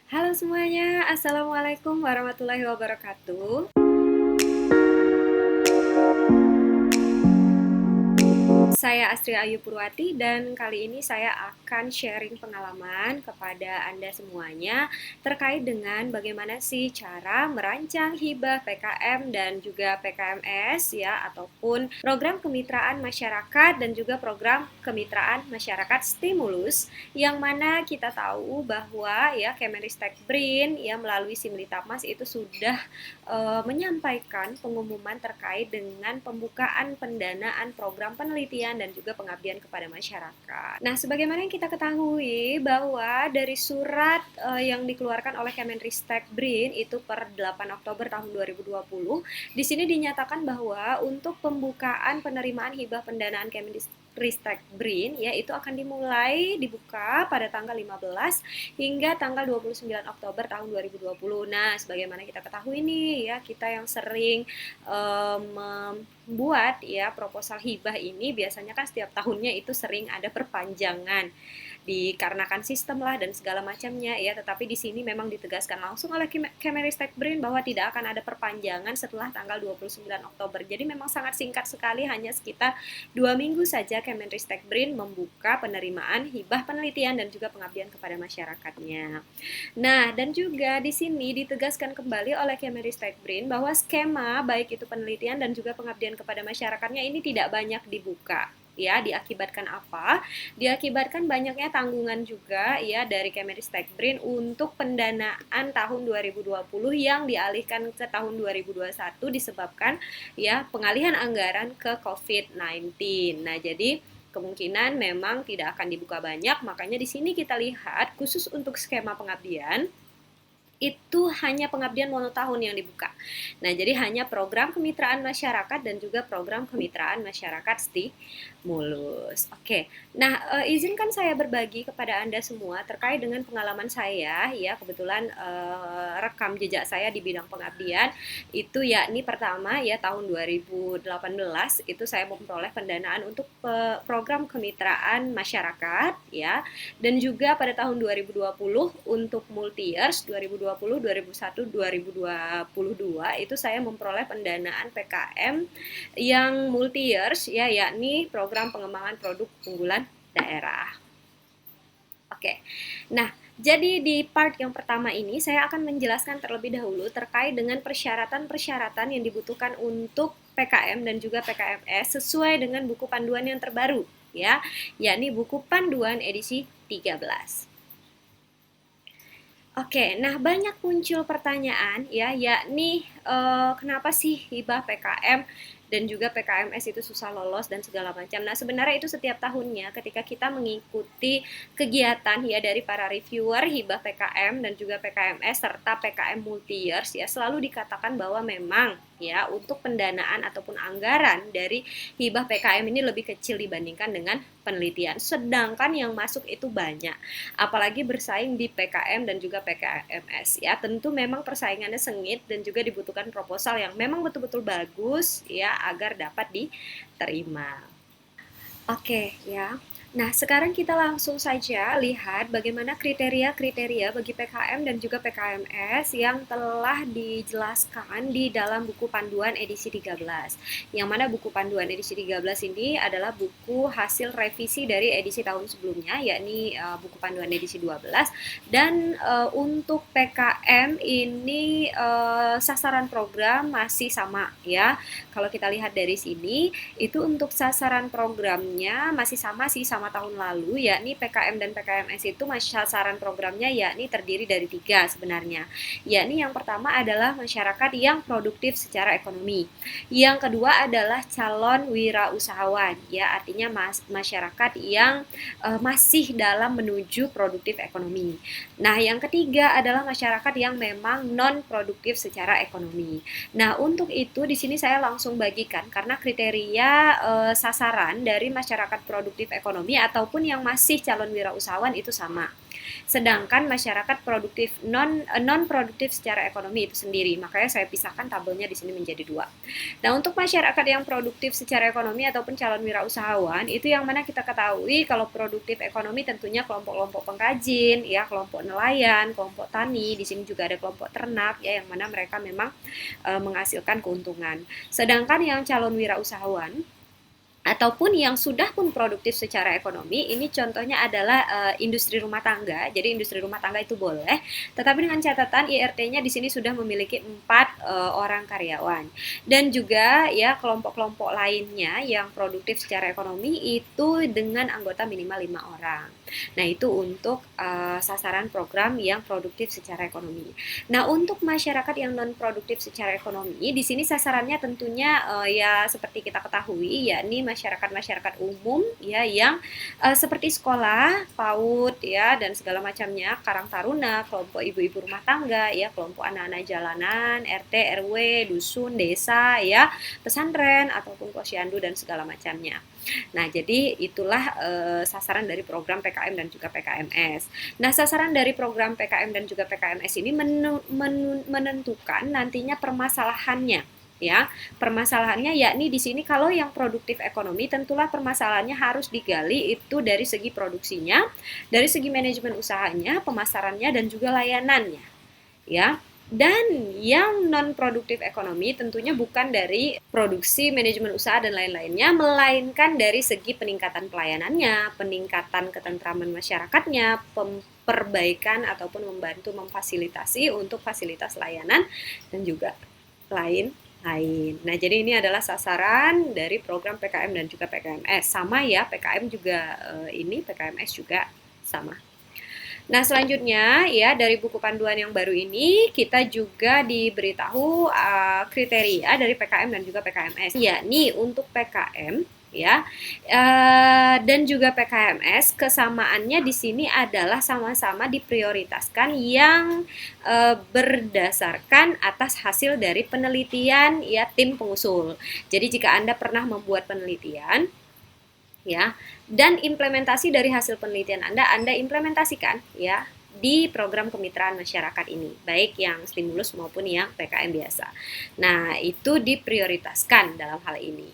Halo semuanya, Assalamualaikum warahmatullahi wabarakatuh. Saya Astri Ayu Purwati dan kali ini saya akan sharing pengalaman kepada Anda semuanya terkait dengan bagaimana sih cara merancang hibah PKM dan juga PKMS ya ataupun program kemitraan masyarakat dan juga program kemitraan masyarakat stimulus yang mana kita tahu bahwa ya Kemenristek BRIN ya melalui Simlitapmas itu sudah menyampaikan pengumuman terkait dengan pembukaan pendanaan program penelitian dan juga pengabdian kepada masyarakat. Nah, sebagaimana yang kita ketahui bahwa dari surat yang dikeluarkan oleh Kemenristek BRIN itu per 8 Oktober tahun 2020, di sini dinyatakan bahwa untuk pembukaan penerimaan hibah pendanaan Kemenristek BRIN ya itu akan dibuka pada tanggal 15 hingga tanggal 29 Oktober tahun 2020. Nah, sebagaimana kita ketahui nih ya, kita yang sering membuat ya proposal hibah ini biasanya kan setiap tahunnya itu sering ada perpanjangan dikarenakan sistem lah dan segala macamnya ya, tetapi di sini memang ditegaskan langsung oleh Kemenristek BRIN bahwa tidak akan ada perpanjangan setelah tanggal 29 Oktober. Jadi memang sangat singkat sekali, hanya sekitar 2 minggu saja Kemenristek BRIN membuka penerimaan hibah penelitian dan juga pengabdian kepada masyarakatnya. Nah, dan juga di sini ditegaskan kembali oleh Kemenristek BRIN bahwa skema baik itu penelitian dan juga pengabdian kepada masyarakatnya ini tidak banyak dibuka. Ya, diakibatkan apa? Diakibatkan banyaknya tanggungan juga ya dari Kemenristek BRIN untuk pendanaan tahun 2020 yang dialihkan ke tahun 2021 disebabkan ya pengalihan anggaran ke COVID-19. Nah, jadi kemungkinan memang tidak akan dibuka banyak, makanya di sini kita lihat khusus untuk skema pengabdian itu hanya pengabdian monotahun yang dibuka. Nah, jadi hanya program kemitraan masyarakat dan juga program kemitraan masyarakat stimulus. Oke, nah izinkan saya berbagi kepada Anda semua terkait dengan pengalaman saya ya, kebetulan rekam jejak saya di bidang pengabdian itu yakni pertama ya tahun 2018 itu saya memperoleh pendanaan untuk program kemitraan masyarakat ya, dan juga pada tahun 2020 untuk multi years 2020, 2001, 2022 itu saya memperoleh pendanaan PKM yang multi years ya, yakni program pengembangan produk unggulan daerah. Oke. Nah, jadi di part yang pertama ini saya akan menjelaskan terlebih dahulu terkait dengan persyaratan-persyaratan yang dibutuhkan untuk PKM dan juga PKMS sesuai dengan buku panduan yang terbaru ya, yakni buku panduan edisi 13. Oke, nah banyak muncul pertanyaan ya, yakni kenapa sih hibah PKM dan juga PKMS itu susah lolos dan segala macam. Nah, sebenarnya itu setiap tahunnya ketika kita mengikuti kegiatan ya dari para reviewer hibah PKM dan juga PKMS serta PKM multi years ya selalu dikatakan bahwa memang ya untuk pendanaan ataupun anggaran dari hibah PKM ini lebih kecil dibandingkan dengan penelitian. Sedangkan yang masuk itu banyak, apalagi bersaing di PKM dan juga PKMS ya. Tentu memang persaingannya sengit dan juga dibutuhkan proposal yang memang betul-betul bagus ya agar dapat diterima. Oke ya. Nah, sekarang kita langsung saja lihat bagaimana kriteria-kriteria bagi PKM dan juga PKMS yang telah dijelaskan di dalam buku panduan edisi 13. Yang mana buku panduan edisi 13 ini adalah buku hasil revisi dari edisi tahun sebelumnya, yakni buku panduan edisi 12. Dan untuk PKM ini sasaran program masih sama ya. Kalau kita lihat dari sini, itu untuk sasaran programnya masih sama sih sama tahun lalu, yakni PKM dan PKMS itu sasaran programnya yakni terdiri dari 3 sebenarnya. Yakni yang pertama adalah masyarakat yang produktif secara ekonomi. Yang kedua adalah calon wirausahawan, ya artinya masyarakat yang masih dalam menuju produktif ekonomi. Nah, yang ketiga adalah masyarakat yang memang non produktif secara ekonomi. Nah, untuk itu di sini saya langsung bagikan karena kriteria sasaran dari masyarakat produktif ekonomi ekonomi ataupun yang masih calon wirausahawan itu sama. Sedangkan masyarakat produktif non produktif secara ekonomi itu sendiri. Makanya saya pisahkan tabelnya di sini menjadi dua. Nah, untuk masyarakat yang produktif secara ekonomi ataupun calon wirausahawan itu yang mana kita ketahui kalau produktif ekonomi tentunya kelompok-kelompok penggrajin, ya, kelompok nelayan, kelompok tani, di sini juga ada kelompok ternak ya yang mana mereka memang menghasilkan keuntungan. Sedangkan yang calon wirausahawan ataupun yang sudah pun produktif secara ekonomi, ini contohnya adalah industri rumah tangga. Jadi industri rumah tangga itu boleh, tetapi dengan catatan IRT-nya di sini sudah memiliki 4 orang karyawan. Dan juga ya kelompok-kelompok lainnya yang produktif secara ekonomi itu dengan anggota minimal 5 orang. Nah, itu untuk sasaran program yang produktif secara ekonomi. Nah, untuk masyarakat yang non produktif secara ekonomi, di sini sasarannya tentunya ya seperti kita ketahui, yakni masyarakat-masyarakat umum ya yang seperti sekolah, PAUD ya dan segala macamnya, Karang Taruna, kelompok ibu-ibu rumah tangga ya, kelompok anak-anak jalanan, RT, RW, dusun, desa ya, pesantren ataupun posyandu dan segala macamnya. Nah, jadi itulah sasaran dari program PKM dan juga PKMS. Nah, sasaran dari program PKM dan juga PKMS ini menentukan nantinya permasalahannya ya. Permasalahannya yakni di sini kalau yang produktif ekonomi tentulah permasalahannya harus digali itu dari segi produksinya, dari segi manajemen usahanya, pemasarannya dan juga layanannya. Ya. Dan yang non produktif ekonomi tentunya bukan dari produksi, manajemen usaha dan lain-lainnya, melainkan dari segi peningkatan pelayanannya, peningkatan ketentraman masyarakatnya, perbaikan ataupun membantu memfasilitasi untuk fasilitas layanan dan juga lain. Nah, jadi ini adalah sasaran dari program PKM dan juga PKMS. Sama ya, PKM juga ini, PKMS juga sama. Nah, selanjutnya ya dari buku panduan yang baru ini kita juga diberitahu kriteria dari PKM dan juga PKMS. Yakni untuk PKM ya dan juga PKMS kesamaannya di sini adalah sama-sama diprioritaskan yang berdasarkan atas hasil dari penelitian ya tim pengusul. Jadi jika Anda pernah membuat penelitian ya dan implementasi dari hasil penelitian Anda implementasikan ya di program kemitraan masyarakat ini, baik yang stimulus maupun yang PKM biasa. Nah, itu diprioritaskan dalam hal ini.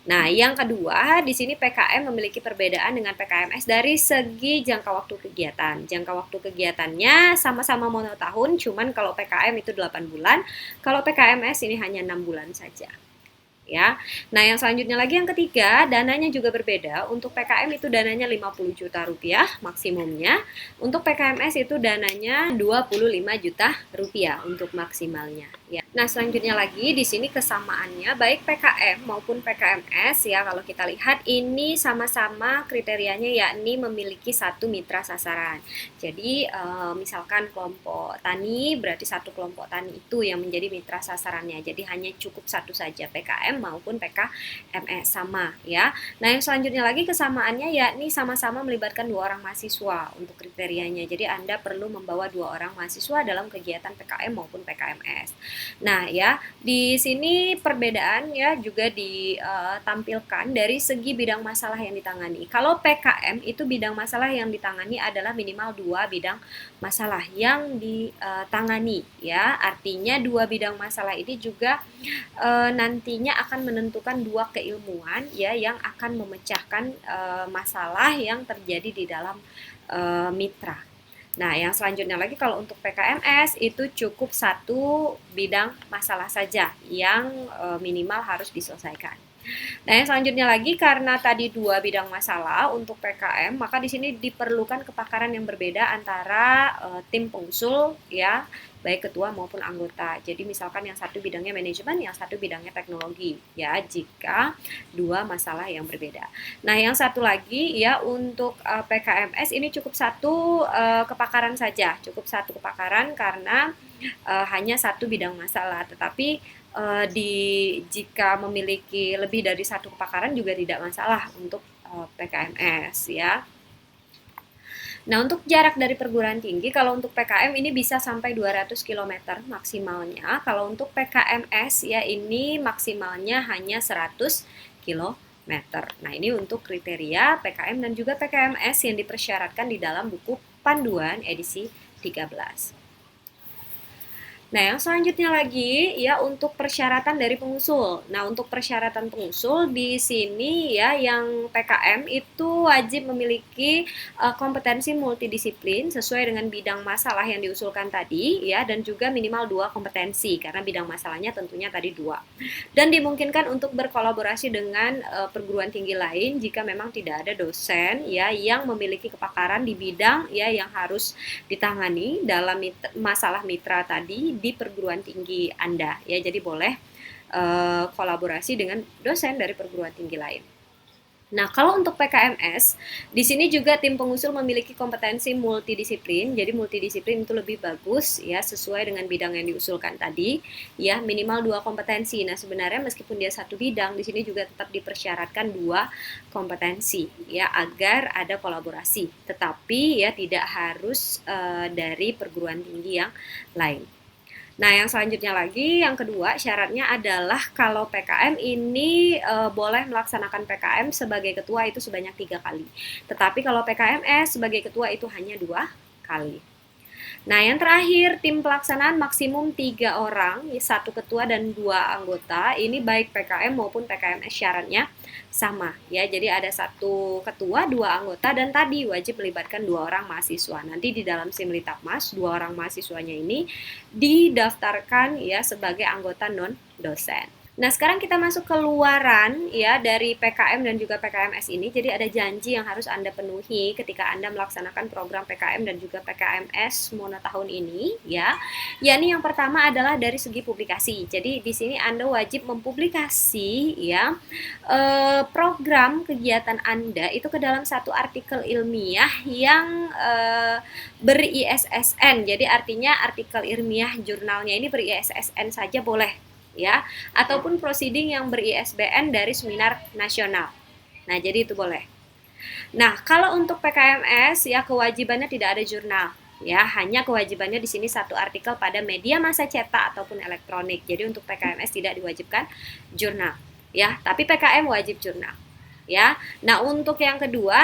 Nah, yang kedua, di sini PKM memiliki perbedaan dengan PKMS dari segi jangka waktu kegiatan. Jangka waktu kegiatannya sama-sama monotahun, cuman kalau PKM itu 8 bulan, kalau PKMS ini hanya 6 bulan saja. Ya. Nah, yang selanjutnya lagi yang ketiga, dananya juga berbeda. Untuk PKM itu dananya 50 juta rupiah maksimumnya. Untuk PKMS itu dananya 25 juta rupiah untuk maksimalnya. Ya. Nah, selanjutnya lagi di sini kesamaannya baik PKM maupun PKMS ya kalau kita lihat ini sama-sama kriterianya yakni memiliki satu mitra sasaran. Jadi misalkan kelompok tani berarti satu kelompok tani itu yang menjadi mitra sasarannya. Jadi hanya cukup satu saja PKM maupun PKMS sama ya. Nah, yang selanjutnya lagi kesamaannya yakni sama-sama melibatkan 2 orang mahasiswa untuk kriterianya. Jadi Anda perlu membawa 2 orang mahasiswa dalam kegiatan PKM maupun PKMS. Nah, ya, di sini perbedaan ya juga ditampilkan dari segi bidang masalah yang ditangani. Kalau PKM itu bidang masalah yang ditangani adalah minimal 2 bidang masalah yang ditangani ya. Artinya 2 bidang masalah ini juga nantinya akan menentukan 2 keilmuan ya yang akan memecahkan masalah yang terjadi di dalam mitra. Nah, yang selanjutnya lagi kalau untuk PKMS itu cukup satu bidang masalah saja yang minimal harus diselesaikan. Nah, yang selanjutnya lagi karena tadi 2 bidang masalah untuk PKM, maka di sini diperlukan kepakaran yang berbeda antara tim pengusul ya, baik ketua maupun anggota. Jadi misalkan yang satu bidangnya manajemen, yang satu bidangnya teknologi ya, jika 2 masalah yang berbeda. Nah, yang satu lagi ya untuk PKMS ini cukup satu kepakaran saja, cukup satu kepakaran karena hanya satu bidang masalah, tetapi jika memiliki lebih dari satu kepakaran juga tidak masalah untuk PKMS ya. Nah, untuk jarak dari perguruan tinggi, kalau untuk PKM ini bisa sampai 200 km maksimalnya. Kalau untuk PKMS ya ini maksimalnya hanya 100 km. meter. Nah, ini untuk kriteria PKM dan juga PKMS yang dipersyaratkan di dalam buku panduan edisi 13. Nah, yang selanjutnya lagi ya untuk persyaratan dari pengusul. Nah, untuk persyaratan pengusul di sini ya yang PKM itu wajib memiliki kompetensi multidisiplin sesuai dengan bidang masalah yang diusulkan tadi ya dan juga minimal 2 kompetensi karena bidang masalahnya tentunya tadi 2. Dan dimungkinkan untuk berkolaborasi dengan perguruan tinggi lain jika memang tidak ada dosen ya yang memiliki kepakaran di bidang ya yang harus ditangani dalam masalah mitra tadi di perguruan tinggi Anda ya. Jadi boleh kolaborasi dengan dosen dari perguruan tinggi lain. Nah, kalau untuk PKMS, di sini juga tim pengusul memiliki kompetensi multidisiplin. Jadi multidisiplin itu lebih bagus ya sesuai dengan bidang yang diusulkan tadi ya minimal 2 kompetensi. Nah, sebenarnya meskipun dia satu bidang, di sini juga tetap dipersyaratkan 2 kompetensi ya agar ada kolaborasi. Tetapi ya tidak harus dari perguruan tinggi yang lain. Nah, yang selanjutnya lagi, yang kedua syaratnya adalah kalau PKM ini boleh melaksanakan PKM sebagai ketua itu sebanyak 3 kali. Tetapi kalau PKMS sebagai ketua itu hanya 2 kali. Nah, yang terakhir, tim pelaksanaan maksimum 3 orang, 1 ketua dan 2 anggota. Ini baik PKM maupun PKMS syaratnya sama ya. Jadi ada 1 ketua, 2 anggota dan tadi wajib melibatkan 2 orang mahasiswa. Nanti di dalam Simlitapmas 2 orang mahasiswanya ini didaftarkan ya sebagai anggota non dosen. Nah, sekarang kita masuk ke luaran ya dari PKM dan juga PKMS ini. Jadi ada janji yang harus Anda penuhi ketika Anda melaksanakan program PKM dan juga PKMS mono tahun ini ya. Yakni yang pertama adalah dari segi publikasi. Jadi di sini Anda wajib mempublikasi ya program kegiatan Anda itu ke dalam satu artikel ilmiah yang ber-ISSN. Jadi artinya artikel ilmiah jurnalnya ini ber-ISSN saja boleh ya, ataupun proceeding yang ber-ISBN dari seminar nasional. Nah, jadi itu boleh. Nah, kalau untuk PKMS ya kewajibannya tidak ada jurnal. Ya, hanya kewajibannya di sini satu artikel pada media massa cetak ataupun elektronik. Jadi untuk PKMS tidak diwajibkan jurnal. Ya, tapi PKM wajib jurnal. Ya, nah untuk yang kedua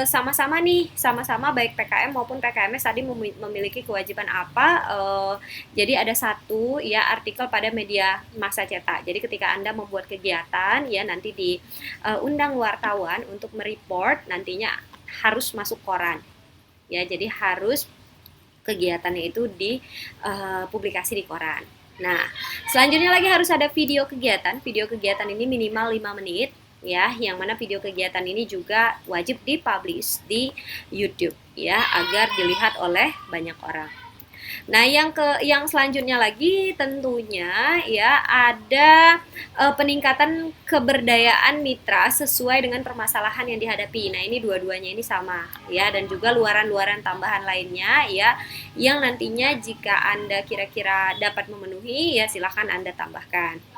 sama-sama nih, sama-sama baik PKM maupun PKMS tadi memiliki kewajiban apa? Jadi ada satu ya artikel pada media massa cetak. Jadi ketika Anda membuat kegiatan ya nanti diundang wartawan untuk mereport nantinya harus masuk koran. Ya, jadi harus kegiatannya itu dipublikasi di koran. Nah, selanjutnya lagi harus ada video kegiatan. Video kegiatan ini minimal 5 menit ya, yang mana video kegiatan ini juga wajib dipublish di YouTube ya agar dilihat oleh banyak orang. Nah, yang selanjutnya lagi tentunya ya ada peningkatan keberdayaan mitra sesuai dengan permasalahan yang dihadapi. Nah, ini dua-duanya ini sama ya dan juga luaran-luaran tambahan lainnya ya yang nantinya jika Anda kira-kira dapat memenuhi ya silakan Anda tambahkan.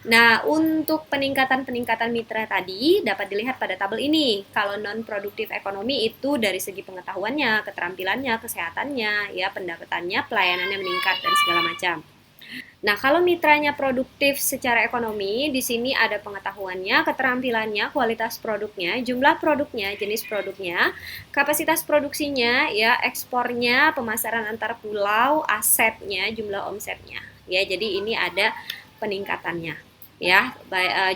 Nah, untuk peningkatan-peningkatan mitra tadi dapat dilihat pada tabel ini. Kalau non-produktif ekonomi itu dari segi pengetahuannya, keterampilannya, kesehatannya, ya pendapatannya, pelayanannya meningkat dan segala macam. Nah, kalau mitranya produktif secara ekonomi, di sini ada pengetahuannya, keterampilannya, kualitas produknya, jumlah produknya, jenis produknya, kapasitas produksinya, ya ekspornya, pemasaran antar pulau, asetnya, jumlah omsetnya. Ya, jadi ini ada peningkatannya. Ya,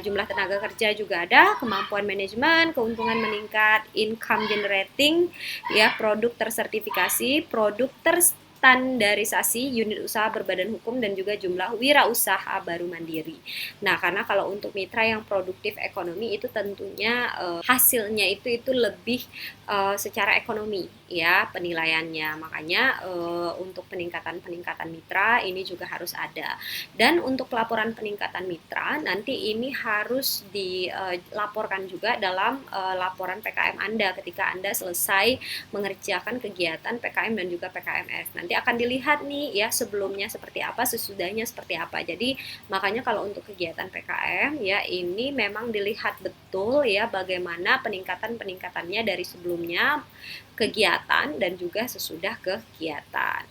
jumlah tenaga kerja juga ada, kemampuan manajemen, keuntungan meningkat, income generating, ya produk tersertifikasi, produk standarisasi, unit usaha berbadan hukum dan juga jumlah wirausaha baru mandiri. Nah, karena kalau untuk mitra yang produktif ekonomi itu tentunya hasilnya itu lebih secara ekonomi ya penilaiannya. Makanya untuk peningkatan mitra ini juga harus ada. Dan untuk laporan peningkatan mitra nanti ini harus dilaporkan juga dalam laporan PKM Anda ketika Anda selesai mengerjakan kegiatan PKM dan juga PKMS. Nanti akan dilihat nih ya sebelumnya seperti apa, sesudahnya seperti apa. Jadi makanya kalau untuk kegiatan PKM ya ini memang dilihat betul ya bagaimana peningkatannya dari sebelumnya kegiatan dan juga sesudah kegiatan.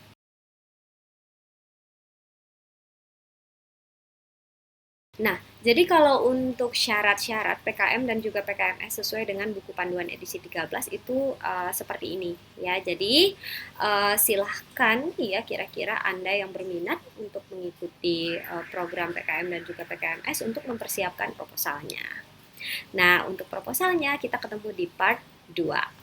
Nah, jadi kalau untuk syarat-syarat PKM dan juga PKMS sesuai dengan buku panduan edisi 13 itu seperti ini ya. Jadi silahkan ya kira-kira Anda yang berminat untuk mengikuti program PKM dan juga PKMS untuk mempersiapkan proposalnya. Nah, untuk proposalnya kita ketemu di part 2.